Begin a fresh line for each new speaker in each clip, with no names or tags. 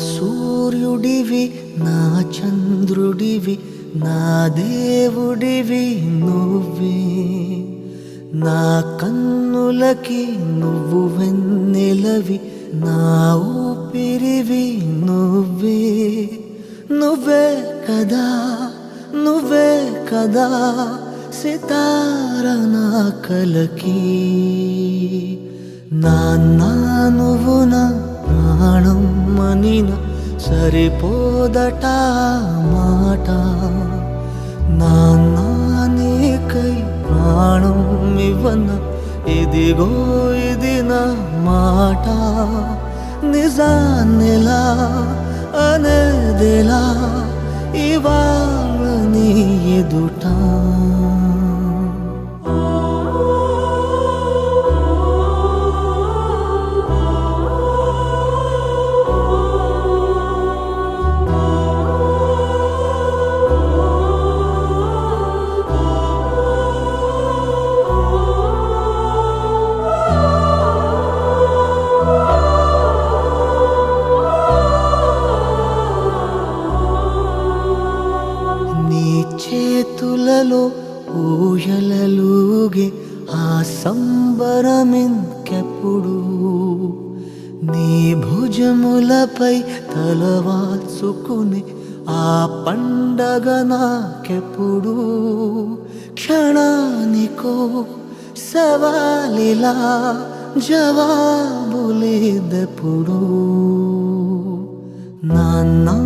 సూర్యుడివి నా చంద్రుడివి నా దేవుడివి నువ్వే నా కన్నులకి నువ్వు వెన్నెలవి నా ఊపిరివి నువ్వే నువ్వే కదా నువ్వే కదా సితార నా కలకి నాన్నా నువ్వు నా ప్రాణం మనిన సరిపోదట మాట నాన్నా నీకై ప్రాణం ఇవ్వన ఇదిగో ఇది నా మాట నిజాన్నిలా అనేదిలా ఇవాళ నీ ఎదుట చేతులలో ఊయలలుగే ఆ సంబరమింకెప్పుడు నీ భుజములపై తలవాల్చుకుని ఆ పండగ నాకెప్పుడు క్షణానికో సవాలిలా జవాబులేదెప్పుడు నాన్నా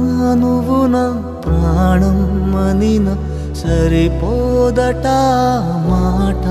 నువ్వు నా ప్రాణం మనిన సరిపోదట మాట